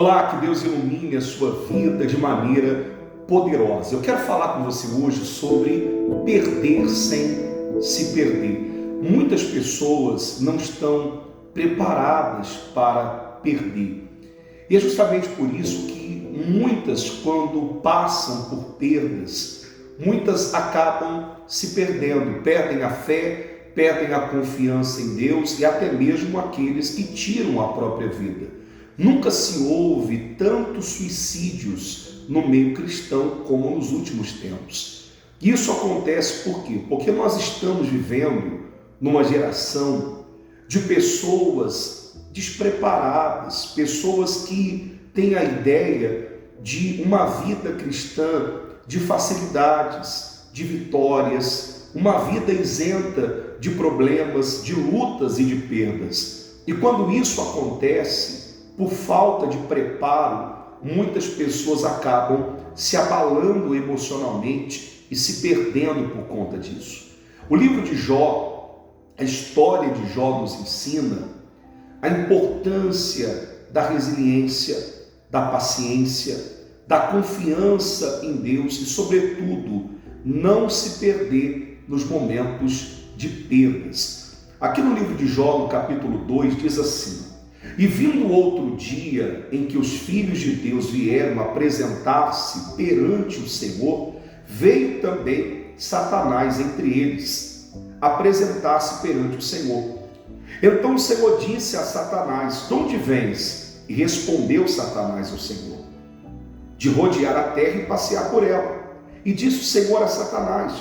Olá, que Deus ilumine a sua vida de maneira poderosa. Eu quero falar com você hoje sobre perder sem se perder. Muitas pessoas não estão preparadas para perder. E é justamente por isso que muitas, quando passam por perdas, muitas acabam se perdendo, perdem a fé, perdem a confiança em Deus e até mesmo aqueles que tiram a própria vida. Nunca se houve tantos suicídios no meio cristão como nos últimos tempos. Isso acontece por quê? Porque nós estamos vivendo numa geração de pessoas despreparadas, pessoas que têm a ideia de uma vida cristã de facilidades, de vitórias, uma vida isenta de problemas, de lutas e de perdas. E quando isso acontece, por falta de preparo, muitas pessoas acabam se abalando emocionalmente e se perdendo por conta disso. O livro de Jó, a história de Jó nos ensina a importância da resiliência, da paciência, da confiança em Deus e, sobretudo, não se perder nos momentos de perdas. Aqui no livro de Jó, no capítulo 2, diz assim: "E vindo outro dia em que os filhos de Deus vieram apresentar-se perante o Senhor, veio também Satanás entre eles, apresentar-se perante o Senhor. Então o Senhor disse a Satanás: de onde vens? E respondeu Satanás ao Senhor: de rodear a terra e passear por ela. E disse o Senhor a Satanás: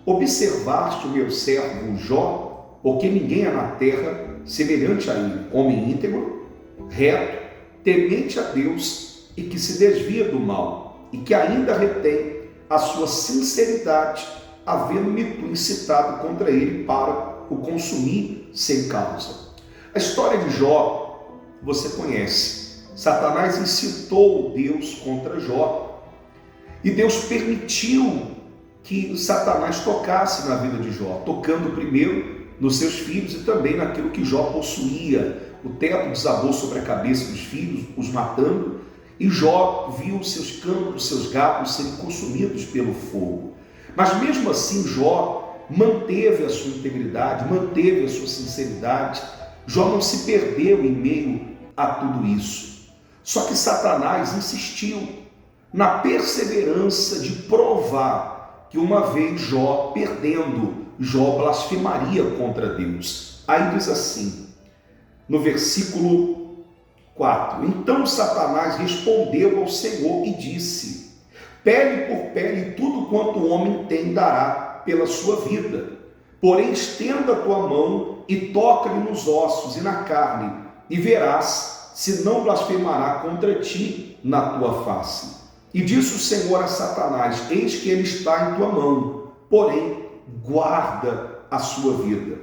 observaste o meu servo Jó, porque ninguém há na terra semelhante a ele, homem íntegro, reto, temente a Deus e que se desvia do mal, e que ainda retém a sua sinceridade, havendo-me tu incitado contra ele para o consumir sem causa." A história de Jó você conhece. Satanás incitou Deus contra Jó, e Deus permitiu que Satanás tocasse na vida de Jó, tocando primeiro nos seus filhos e também naquilo que Jó possuía. O teto desabou sobre a cabeça dos filhos, os matando, e Jó viu seus campos, seus gados serem consumidos pelo fogo. Mas mesmo assim Jó manteve a sua integridade, manteve a sua sinceridade. Jó não se perdeu em meio a tudo isso. Só que Satanás insistiu na perseverança de provar que uma vez Jó perdendo, Jó blasfemaria contra Deus. Aí diz assim, no versículo 4: "Então Satanás respondeu ao Senhor e disse: pele por pele, tudo quanto o homem tem dará pela sua vida. Porém estenda a tua mão e toca-lhe nos ossos e na carne, e verás se não blasfemará contra ti na tua face. E disse o Senhor a Satanás: eis que ele está em tua mão, porém guarda a sua vida."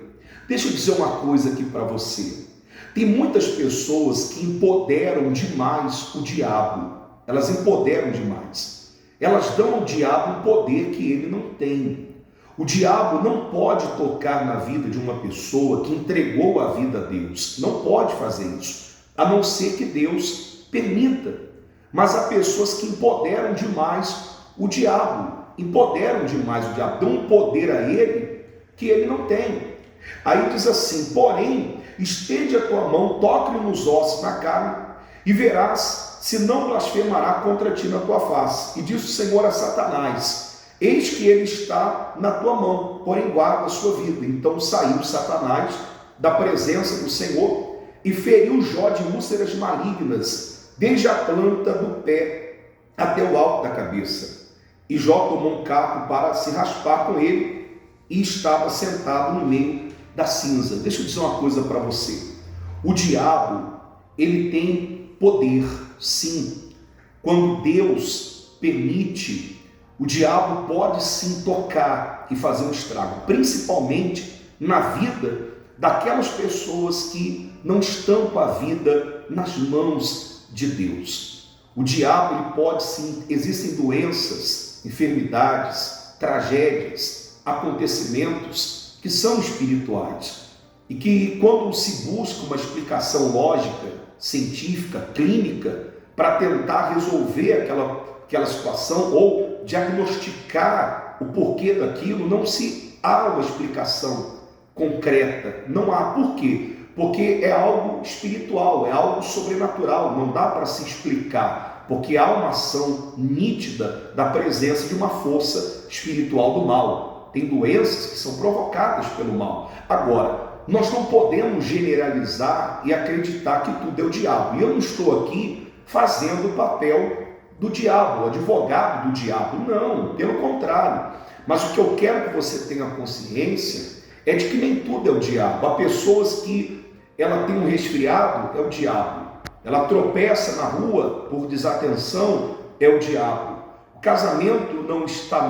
Deixa eu dizer uma coisa aqui para você. Tem muitas pessoas que empoderam demais o diabo. Elas empoderam demais. Elas dão ao diabo um poder que ele não tem. O diabo não pode tocar na vida de uma pessoa que entregou a vida a Deus. Não pode fazer isso, a não ser que Deus permita. Mas há pessoas que empoderam demais o diabo. Empoderam demais o diabo. Dão um poder a ele que ele não tem. Aí diz assim: porém, estende a tua mão, toque-lhe nos ossos, na carne, e verás se não blasfemará contra ti na tua face. E disse o Senhor a Satanás: eis que ele está na tua mão, porém guarda a sua vida. Então saiu Satanás da presença do Senhor e feriu Jó de úlceras malignas, desde a planta do pé até o alto da cabeça. E Jó tomou um capo para se raspar com ele, e estava sentado no meio da cinza. Deixa eu dizer uma coisa para você. O diabo, ele tem poder, sim. Quando Deus permite, o diabo pode sim tocar e fazer um estrago, principalmente na vida daquelas pessoas que não estão com a vida nas mãos de Deus. O diabo, ele pode sim, existem doenças, enfermidades, tragédias, acontecimentos que são espirituais e que, quando se busca uma explicação lógica, científica, clínica, para tentar resolver aquela situação ou diagnosticar o porquê daquilo, não se há uma explicação concreta. Não há. Por quê? Porque é algo espiritual, é algo sobrenatural, não dá para se explicar, porque há uma ação nítida da presença de uma força espiritual do mal. Tem doenças que são provocadas pelo mal. Agora, nós não podemos generalizar e acreditar que tudo é o diabo. E eu não estou aqui fazendo o papel do diabo, o advogado do diabo. Não, pelo contrário. Mas o que eu quero que você tenha consciência é de que nem tudo é o diabo. Há pessoas que ela tem um resfriado, é o diabo. Ela tropeça na rua por desatenção, é o diabo. O casamento não está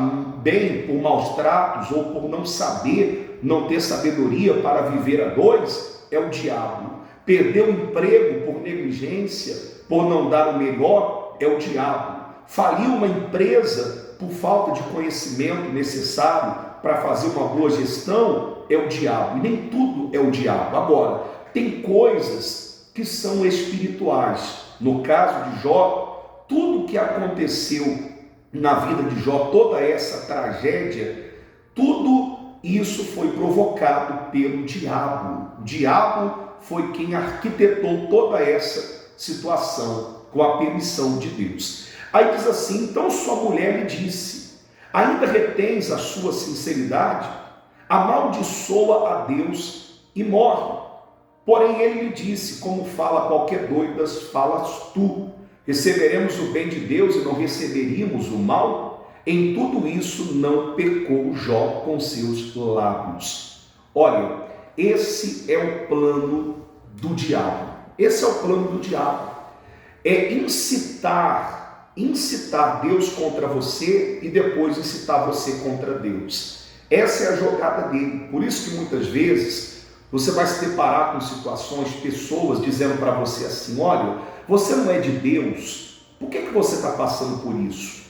bem por maus tratos ou por não saber, não ter sabedoria para viver a dois, é o diabo. Perder o emprego por negligência, por não dar o melhor, é o diabo. Falir uma empresa por falta de conhecimento necessário para fazer uma boa gestão, é o diabo. E nem tudo é o diabo. Agora, tem coisas que são espirituais. No caso de Jó, tudo que aconteceu na vida de Jó, toda essa tragédia, tudo isso foi provocado pelo diabo. O diabo foi quem arquitetou toda essa situação com a permissão de Deus. Aí diz assim: então sua mulher lhe disse: ainda retens a sua sinceridade? Amaldiçoa a Deus e morre. Porém ele lhe disse: como fala qualquer doidas, falas tu. Receberemos o bem de Deus e não receberíamos o mal? Em tudo isso não pecou Jó com seus lábios. Olha, esse é o plano do diabo. Esse é o plano do diabo. É incitar Deus contra você e depois incitar você contra Deus. Essa é a jogada dele. Por isso que muitas vezes você vai se deparar com situações, pessoas dizendo para você assim: olha, você não é de Deus, por que você está passando por isso?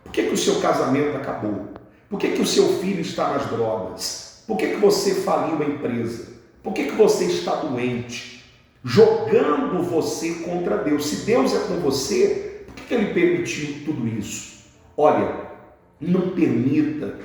Por que o seu casamento acabou? Por que o seu filho está nas drogas? Por que você faliu a empresa? Por que você está doente? Jogando você contra Deus. Se Deus é com você, por que ele permitiu tudo isso? Olha, não permita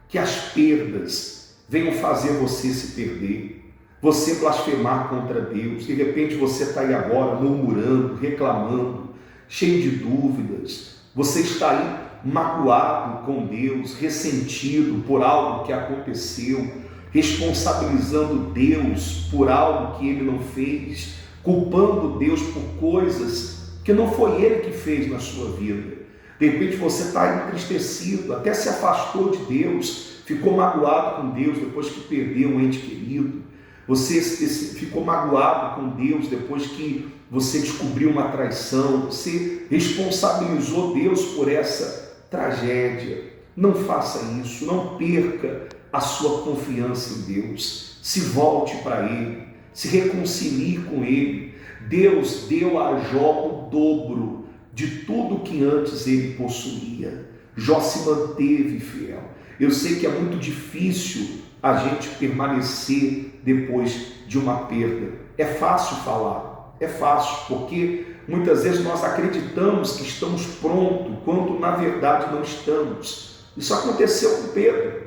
que as perdas venham fazer você se perder, você blasfemar contra Deus. De repente você está aí agora murmurando, reclamando, cheio de dúvidas. Você está aí magoado com Deus, ressentido por algo que aconteceu, responsabilizando Deus por algo que Ele não fez, culpando Deus por coisas que não foi Ele que fez na sua vida. De repente você está entristecido, até se afastou de Deus, ficou magoado com Deus depois que perdeu um ente querido. Você ficou magoado com Deus depois que você descobriu uma traição. Você responsabilizou Deus por essa tragédia. Não faça isso, não perca a sua confiança em Deus. Se volte para Ele, se reconcilie com Ele. Deus deu a Jó o dobro de tudo que antes ele possuía. Jó se manteve fiel. Eu sei que é muito difícil a gente permanecer depois de uma perda. É fácil falar, é fácil, porque muitas vezes nós acreditamos que estamos prontos, quando na verdade não estamos. Isso aconteceu com Pedro,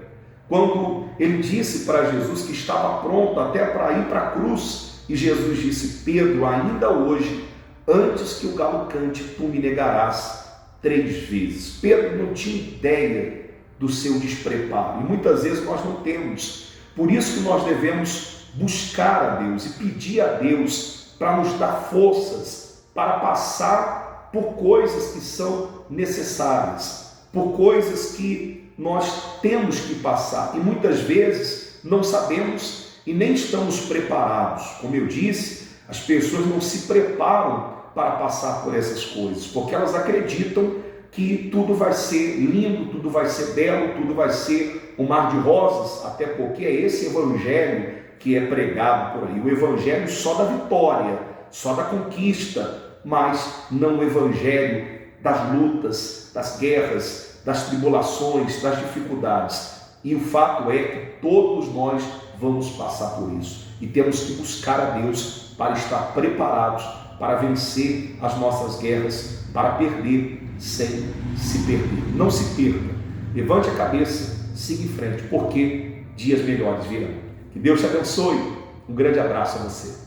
quando ele disse para Jesus que estava pronto até para ir para a cruz, e Jesus disse: Pedro, ainda hoje, antes que o galo cante, tu me negarás 3 vezes. Pedro não tinha ideia do seu despreparo, e muitas vezes nós não temos. Por isso que nós devemos buscar a Deus e pedir a Deus para nos dar forças para passar por coisas que são necessárias, por coisas que nós temos que passar, e muitas vezes não sabemos e nem estamos preparados. Como eu disse, as pessoas não se preparam para passar por essas coisas, porque elas acreditam que tudo vai ser lindo, tudo vai ser belo, tudo vai ser um mar de rosas, até porque é esse evangelho que é pregado por aí, o evangelho só da vitória, só da conquista, mas não o evangelho das lutas, das guerras, das tribulações, das dificuldades. E o fato é que todos nós vamos passar por isso, e temos que buscar a Deus para estar preparados para vencer as nossas guerras, para perder sem se perder. Não se perca, levante a cabeça, siga em frente, porque dias melhores virão. Que Deus te abençoe. Um grande abraço a você.